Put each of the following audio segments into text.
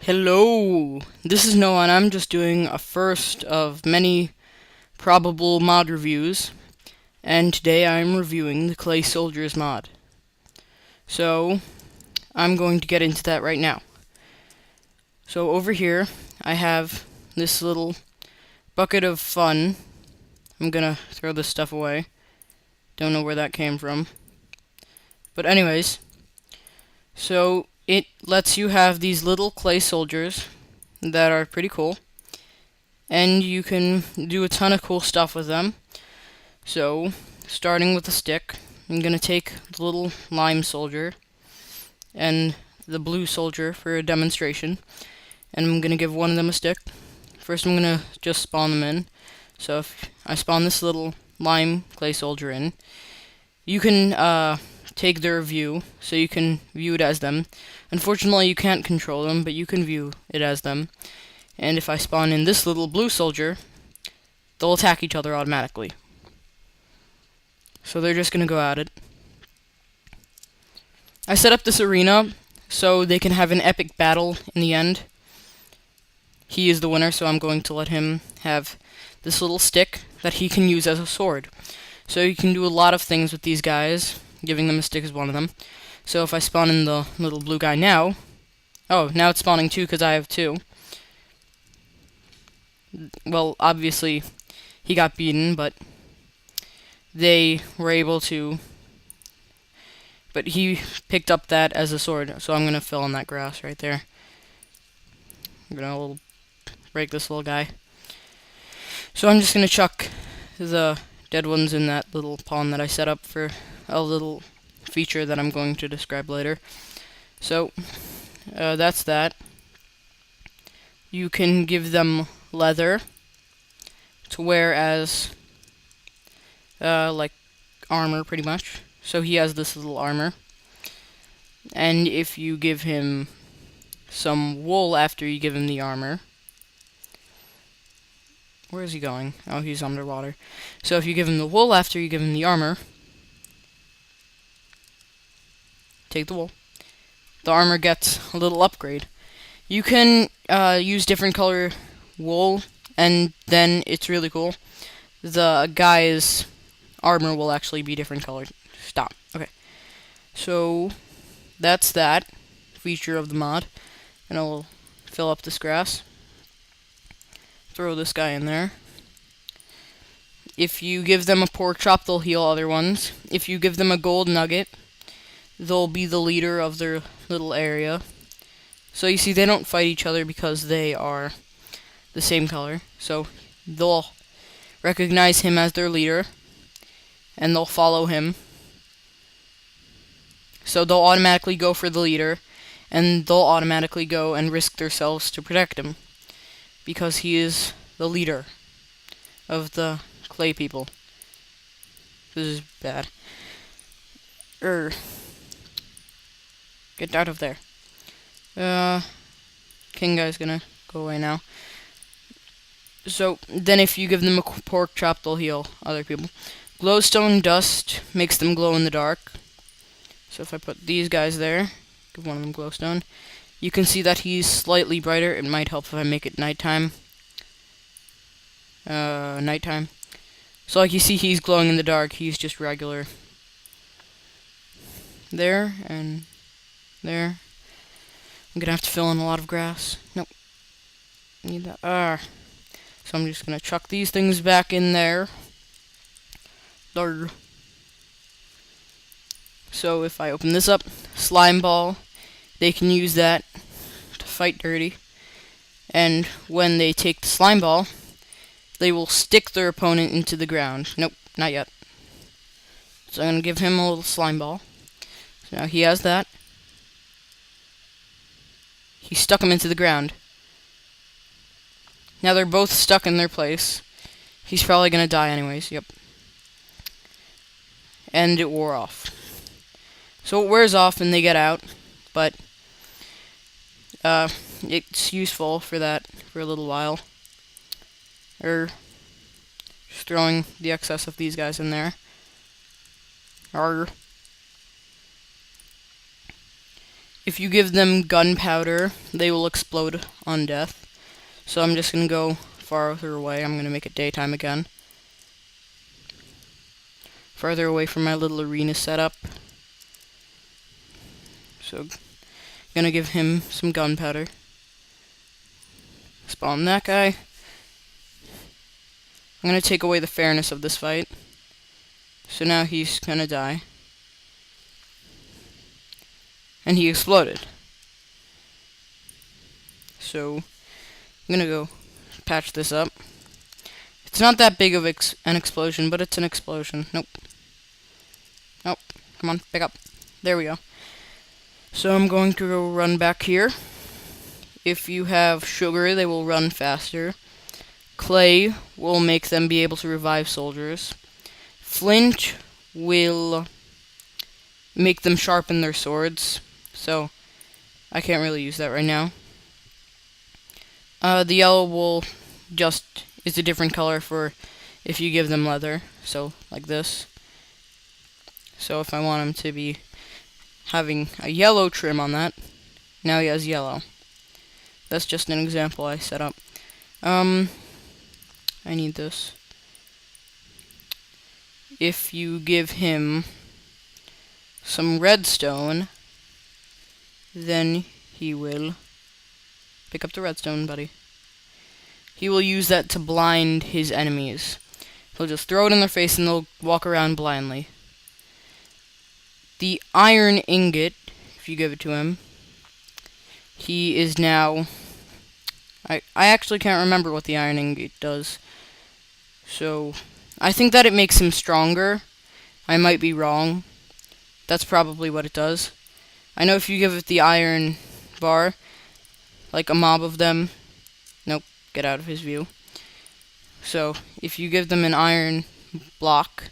Hello, this is Noah and I'm just doing a first of many probable mod reviews, and today I'm reviewing the Clay Soldiers mod. So, I'm going to get into that right now. So over here, I have this little bucket of fun. I'm gonna throw this stuff away. Don't know where that came from. But anyways, so it lets you have these little clay soldiers that are pretty cool, and you can do a ton of cool stuff with them. So, starting with the stick, I'm going to take the little lime soldier and the blue soldier for a demonstration, and I'm going to give one of them a stick. First I'm going to just spawn them in. So if I spawn this little lime clay soldier in, you can take their view, so you can view it as them. Unfortunately you can't control them, but you can view it as them. And if I spawn in this little blue soldier, they'll attack each other automatically. So they're just gonna go at it. I set up this arena so they can have an epic battle in the end. He is the winner, so I'm going to let him have this little stick that he can use as a sword. So you can do a lot of things with these guys. Giving them a stick is one of them. So if I spawn in the little blue guy now... Oh, now it's spawning two because I have two. Well, obviously, he got beaten, but they were able to... But he picked up that as a sword, so I'm going to fill in that grass right there. I'm going to break this little guy. So I'm just going to chuck the dead ones in that little pond that I set up for a little feature that I'm going to describe later. So, that's that. You can give them leather to wear as like armor, pretty much. So he has this little armor, and if you give him some wool after you give him the armor... Where is he going? Oh, he's underwater. So if you give him the wool after you give him the armor, take the wool, the armor gets a little upgrade. You can use different color wool, and then it's really cool. The guy's armor will actually be different colored. Stop. Okay. So, that's that feature of the mod. And I'll fill up this grass. Throw this guy in there. If you give them a pork chop, they'll heal other ones. If you give them a gold nugget, they'll be the leader of their little area. So you see, they don't fight each other because they are the same color. So they'll recognize him as their leader, and they'll follow him. So they'll automatically go for the leader, and they'll automatically go and risk themselves to protect him, because he is the leader of the clay people. This is bad. Get out of there. King guy's gonna go away now. So, then if you give them a pork chop, they'll heal other people. Glowstone dust makes them glow in the dark. So if I put these guys there, give one of them glowstone, you can see that he's slightly brighter. It might help if I make it nighttime. Nighttime. So like you see, he's glowing in the dark. He's just regular. There, and there. I'm gonna have to fill in a lot of grass. Nope. Need that. So I'm just gonna chuck these things back in there. There. So if I open this up, slime ball, they can use that to fight dirty. And when they take the slime ball, they will stick their opponent into the ground. Nope, not yet. So I'm gonna give him a little slime ball. So now he has that. He stuck him into the ground. Now they're both stuck in their place. He's probably gonna die anyways, yep. And it wore off. So it wears off and they get out, but it's useful for that for a little while. Just throwing the excess of these guys in there. If you give them gunpowder, they will explode on death. So I'm just going to go farther away. I'm going to make it daytime again. Farther away from my little arena setup. So, gonna give him some gunpowder. Spawn that guy. I'm gonna take away the fairness of this fight. So now he's gonna die. And he exploded. So, I'm gonna go patch this up. It's not that big of an explosion, but it's an explosion. Nope. Nope. Come on, pick up. There we go. So I'm going to go run back here. If you have sugar, they will run faster. Clay will make them be able to revive soldiers. Flint will make them sharpen their swords. So, I can't really use that right now. The yellow wool just is a different color for if you give them leather. So, like this. So if I want him to be having a yellow trim on that, now he has yellow. That's just an example I set up. I need this. If you give him some redstone, then he will pick up the redstone, buddy. He will use that to blind his enemies. He'll just throw it in their face and they'll walk around blindly. The iron ingot, if you give it to him, he is now... I actually can't remember what the iron ingot does. So, I think that it makes him stronger. I might be wrong. That's probably what it does. I know if you give it the iron bar, like a mob of them... Nope, get out of his view. So, if you give them an iron block,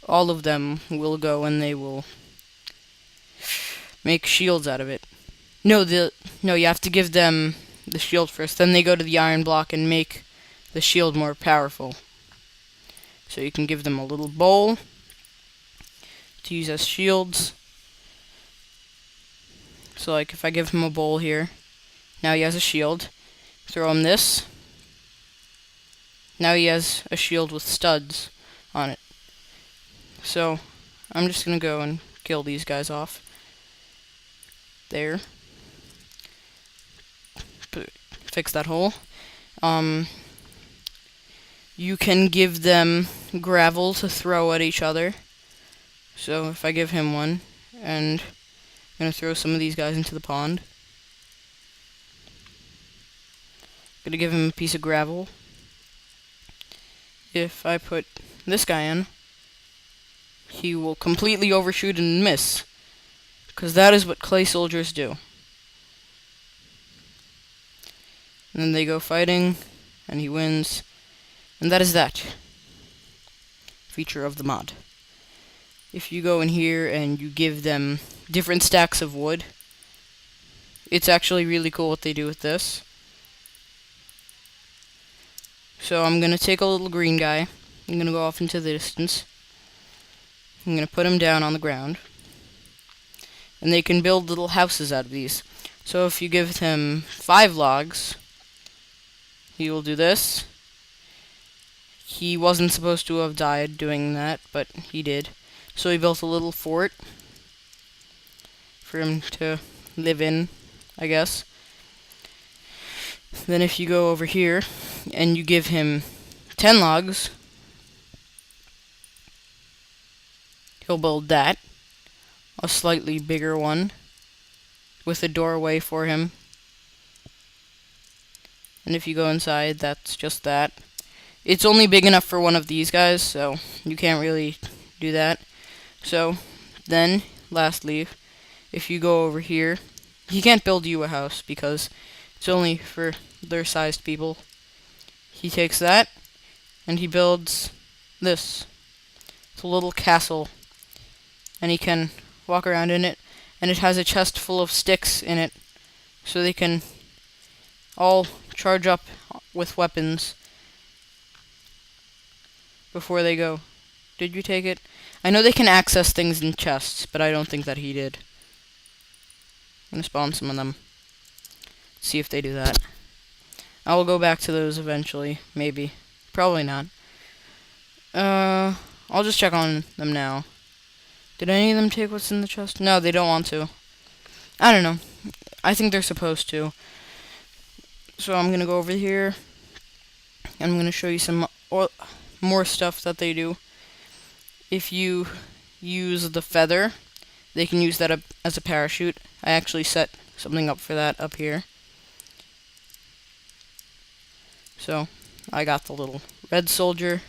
all of them will go and they will make shields out of it. No, you have to give them the shield first. Then they go to the iron block and make the shield more powerful. So you can give them a little bowl to use as shields. So like if I give him a bowl here, now he has a shield. Throw him this. Now he has a shield with studs on it. So I'm just gonna go and kill these guys off. There. Fix that hole. You can give them gravel to throw at each other. So if I give him one, and I'm gonna throw some of these guys into the pond. Gonna give him a piece of gravel. If I put this guy in, he will completely overshoot and miss. Because that is what clay soldiers do. And then they go fighting, and he wins. And that is that. Feature of the mod. If you go in here and you give them different stacks of wood, it's actually really cool what they do with this. So I'm going to take a little green guy. I'm going to go off into the distance. I'm going to put him down on the ground. And they can build little houses out of these. So if you give him 5 logs, he will do this. He wasn't supposed to have died doing that, but he did. So he built a little fort for him to live in, I guess. Then if you go over here and you give him 10 logs, he'll build that. A slightly bigger one with a doorway for him. And if you go inside, that's just that. It's only big enough for one of these guys, so you can't really do that. So, then, lastly, if you go over here, he can't build you a house because it's only for their sized people. He takes that, and he builds this. It's a little castle, and he can walk around in it, and it has a chest full of sticks in it, so they can all charge up with weapons before they go. Did you take it? I know they can access things in chests, but I don't think that he did. gonna spawn some of them. See if they do that. I will go back to those eventually, maybe. Probably not. I'll just check on them now. Did any of them take what's in the chest? No, they don't want to. I don't know. I think they're supposed to. So I'm gonna go over here. And I'm gonna show you some more stuff that they do. If you use the feather, they can use that as a parachute. I actually set something up for that up here. So, I got the little red soldier.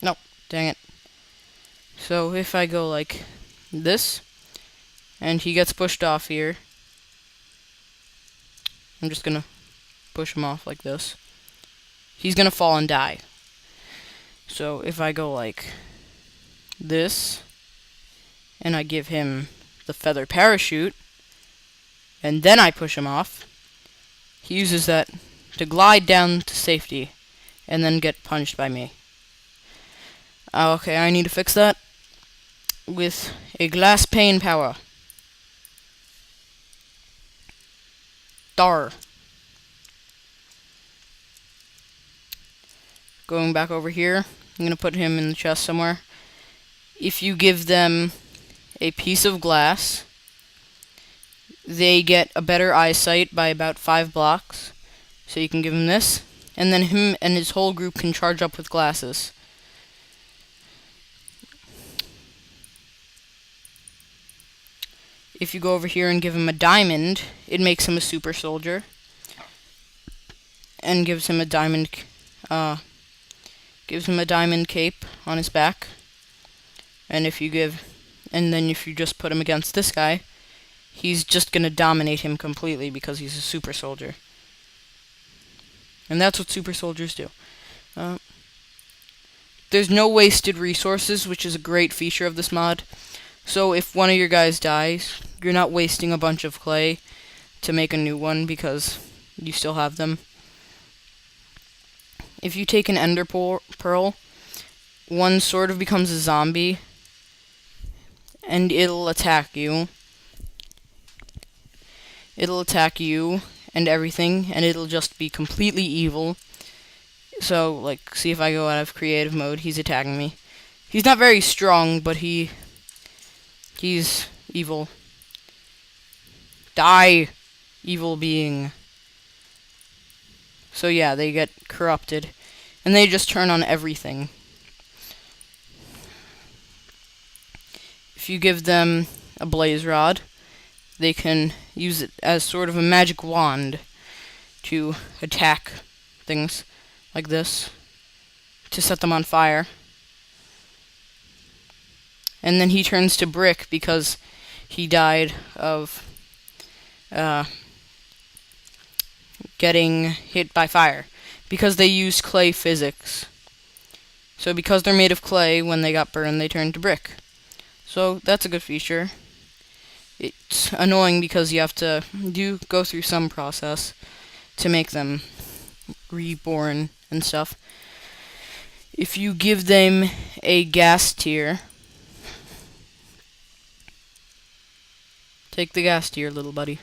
Nope, dang it. So, if I go like this, and he gets pushed off here, I'm just gonna push him off like this. He's gonna fall and die. So, if I go like this, and I give him the feather parachute, and then I push him off, he uses that to glide down to safety, and then get punched by me. Okay, I need to fix that with a glass pane power. Dar. Going back over here, I'm gonna put him in the chest somewhere. If you give them a piece of glass, they get a better eyesight by about 5 blocks. So you can give him this, and then him and his whole group can charge up with glasses. If you go over here and give him a diamond, it makes him a super soldier. And gives him a diamond cape on his back. And if you just put him against this guy, he's just gonna dominate him completely because he's a super soldier. And that's what super soldiers do. There's no wasted resources, which is a great feature of this mod. So if one of your guys dies, you're not wasting a bunch of clay to make a new one because you still have them. If you take an ender pearl, one sort of becomes a zombie, and it'll attack you. It'll attack you and everything, and it'll just be completely evil. So, like, see if I go out of creative mode, he's attacking me. He's not very strong, but he's evil. Die, evil being. So yeah, they get corrupted, and they just turn on everything. If you give them a blaze rod, they can use it as sort of a magic wand to attack things like this, to set them on fire. And then he turns to brick because he died of getting hit by fire, because they use clay physics. So because they're made of clay, when they got burned, they turned to brick. So that's a good feature. It's annoying because you have to go through some process to make them reborn and stuff. If you give them a gas tier, take the gas tier, little buddy.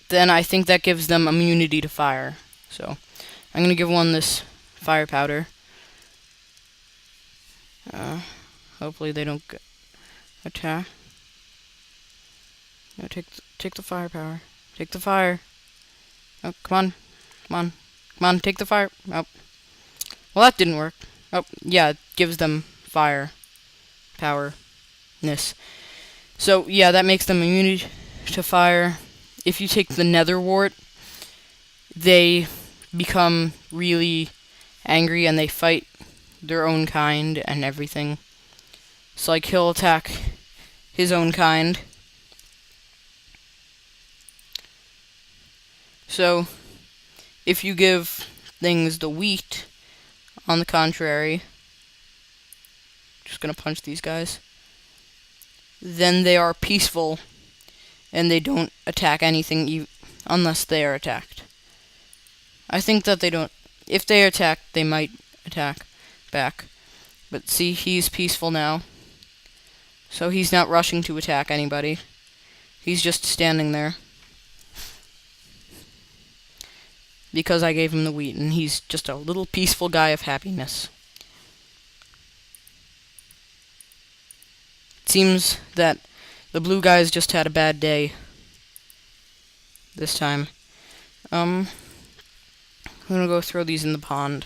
Then I think that gives them immunity to fire. So I'm gonna give one this fire powder. Hopefully they don't get attack. No, take the fire power. Take the fire. Oh, come on, take the fire. Oh, well that didn't work. Oh, yeah, it gives them fire power-ness. So yeah, that makes them immune to fire. If you take the nether wart, they become really angry and they fight their own kind and everything. So like he'll attack his own kind. So if you give things the wheat, on the contrary, just gonna punch these guys, then they are peaceful and they don't attack anything unless they are attacked. I think that they don't. If they are attacked, they might attack back. But see, he's peaceful now. So he's not rushing to attack anybody. He's just standing there. Because I gave him the wheat, and he's just a little peaceful guy of happiness. It seems that the blue guys just had a bad day this time. I'm gonna go throw these in the pond.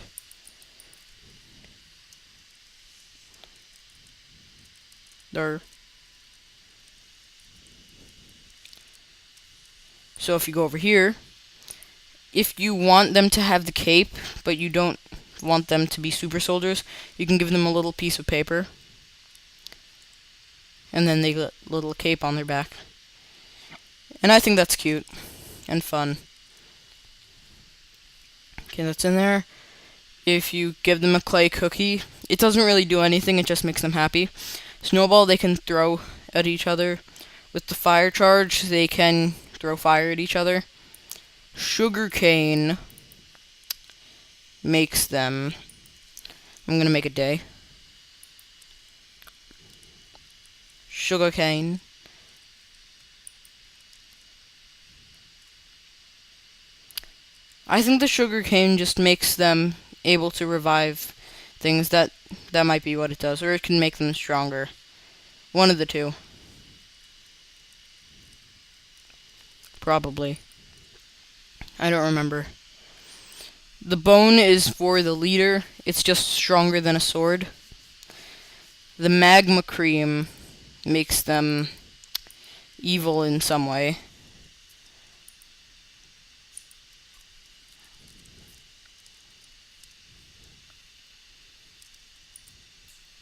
So if you go over here, if you want them to have the cape, but you don't want them to be super soldiers, you can give them a little piece of paper. And then they get a little cape on their back. And I think that's cute and fun. Okay, that's in there. If you give them a clay cookie, it doesn't really do anything, it just makes them happy. Snowball they can throw at each other. With the fire charge, they can throw fire at each other. Sugarcane makes them... I'm gonna make a day. Sugarcane. I think the sugarcane just makes them able to revive things. That might be what it does, or it can make them stronger. One of the two. Probably. I don't remember. The bone is for the leader. It's just stronger than a sword. The magma cream makes them evil in some way.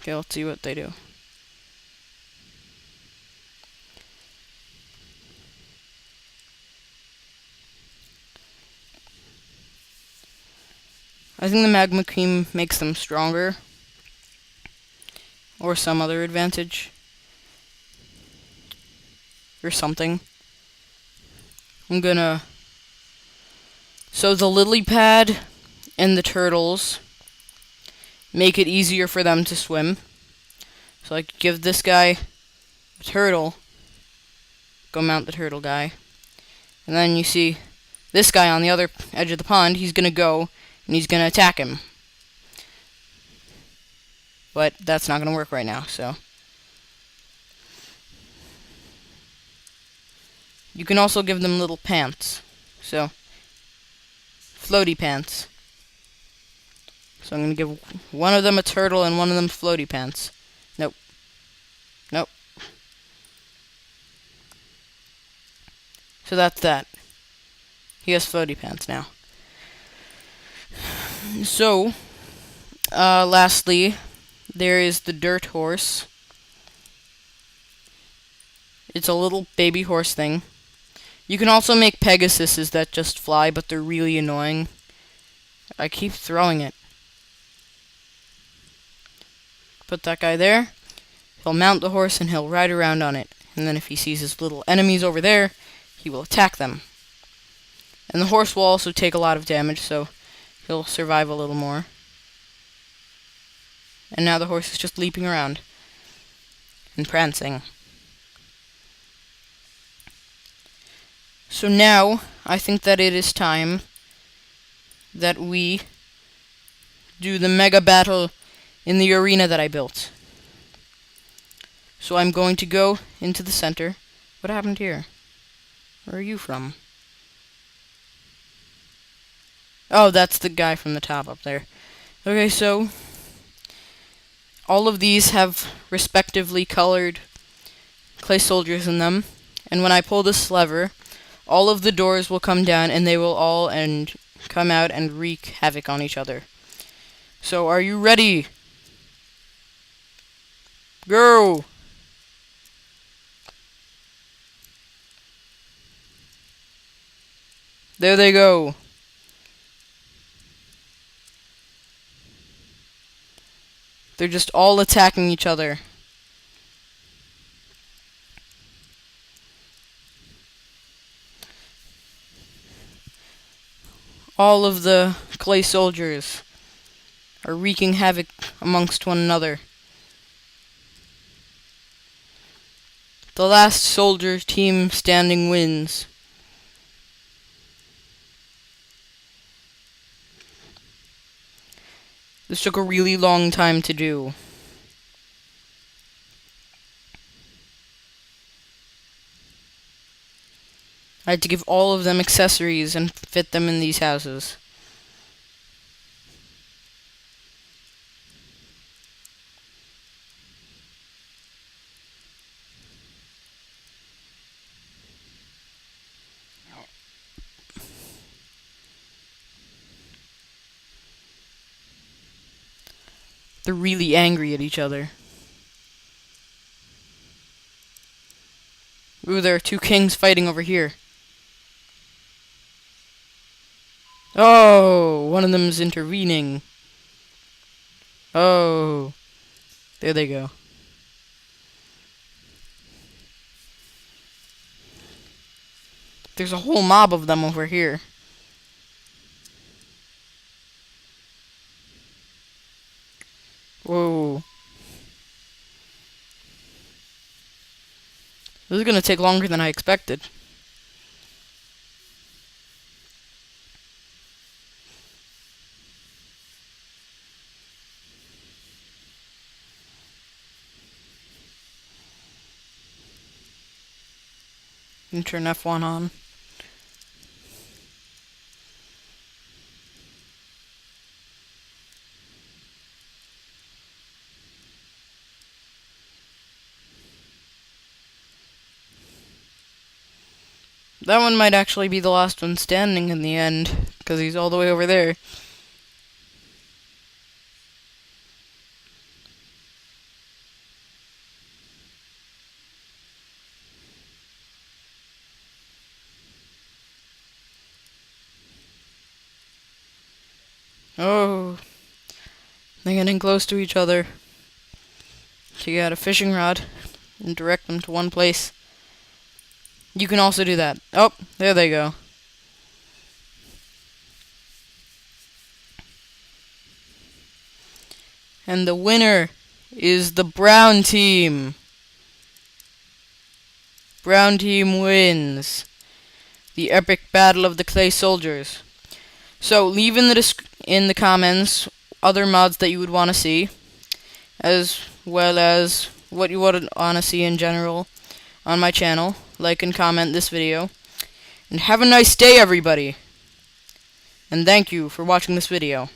Okay, let's see what they do. I think the magma cream makes them stronger. Or some other advantage. Or something. So the lily pad and the turtles make it easier for them to swim. So I could give this guy a turtle. Go mount the turtle guy. And then you see this guy on the other edge of the pond. He's gonna go and he's gonna attack him. But that's not gonna work right now, so. You can also give them little pants. So, floaty pants. So I'm gonna give one of them a turtle and one of them floaty pants. Nope. Nope. So that's that. He has floaty pants now. So, lastly, there is the dirt horse. It's a little baby horse thing. You can also make Pegasuses that just fly, but they're really annoying. I keep throwing it. Put that guy there. He'll mount the horse and he'll ride around on it. And then if he sees his little enemies over there, he will attack them. And the horse will also take a lot of damage, so he'll survive a little more. And now the horse is just leaping around. And prancing. So now, I think that it is time that we do the mega battle in the arena that I built. So I'm going to go into the center. What happened here? Where are you from? Oh, that's the guy from the top up there. Okay, so all of these have respectively colored clay soldiers in them. And when I pull this lever, all of the doors will come down and they will all come out and wreak havoc on each other. So are you ready? Go! There they go. They're just all attacking each other. All of the clay soldiers are wreaking havoc amongst one another. The last soldier team standing wins. This took a really long time to do. I had to give all of them accessories and fit them in these houses. They're really angry at each other. Ooh, there are two kings fighting over here. Oh, one of them is intervening. Oh, there they go. There's a whole mob of them over here. Whoa. This is gonna take longer than I expected. And turn F1 on. That one might actually be the last one standing in the end, because he's all the way over there. Oh, they're getting close to each other. So you got a fishing rod and direct them to one place. You can also do that. Oh, there they go. And the winner is the brown team. Brown team wins the epic battle of the clay soldiers. So leave in the comments other mods that you would want to see, as well as what you would want to see in general on my channel. Like and comment this video. And have a nice day, everybody. And thank you for watching this video.